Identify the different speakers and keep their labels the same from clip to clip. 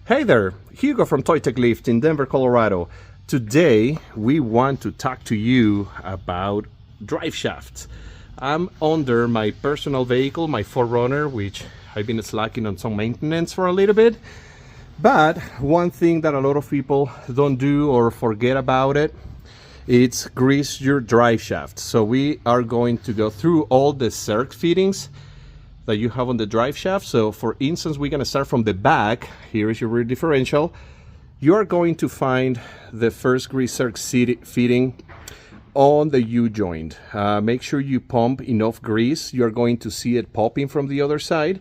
Speaker 1: Hey there, Hugo from Toytec Lift in Denver, Colorado. Today we want to talk to you about drive shafts. I'm under my personal vehicle, my 4Runner, which I've been slacking on some maintenance for a little bit. But one thing that a lot of people don't do or forget about it's grease your drive shaft. So we are going to go through all the circ fittings that you have on the drive shaft. So for instance, we're going to start from the back. Here is your rear differential. You are going to find the first grease circ fitting on the U-joint. Make sure you pump enough grease. You're going to see it popping from the other side.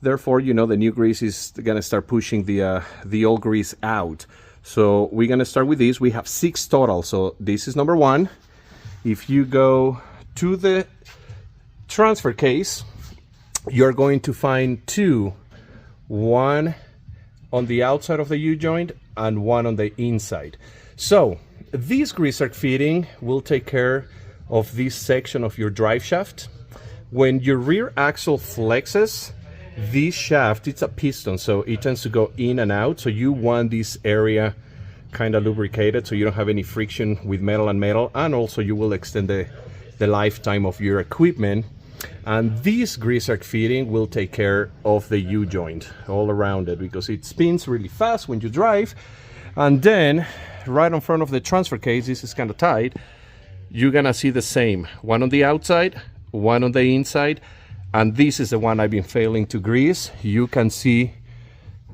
Speaker 1: Therefore, you know the new grease is going to start pushing the old grease out. So we're going to start with this. We have 6 total. So this is number 1. If you go to the transfer case, you're going to find 2, one on the outside of the U-joint and one on the inside. So this grease circ fitting will take care of this section of your drive shaft. When your rear axle flexes, this shaft, it's a piston, so it tends to go in and out. So you want this area kind of lubricated so you don't have any friction with metal and metal, and also you will extend the lifetime of your equipment. And this grease circ fitting will take care of the U-joint all around it, because it spins really fast when you drive. And then right in front of the transfer case, this is kind of tight, you're gonna see the same, one on the outside, one on the inside, and this is the one I've been failing to grease. You can see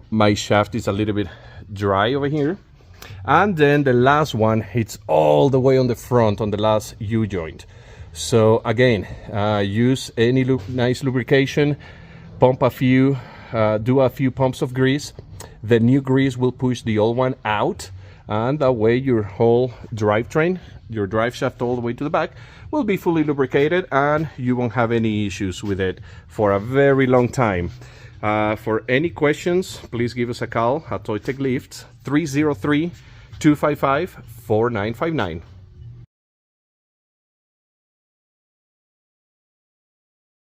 Speaker 1: my shaft is a little bit dry over here. And then the last one, it's all the way on the front on the last U-joint. So again, use any nice lubrication, pump a few, do a few pumps of grease. The new grease will push the old one out, and that way your whole drivetrain, your drive shaft all the way to the back, will be fully lubricated and you won't have any issues with it for a very long time. For any questions, please give us a call at Toytec Lift, 303-255-4959.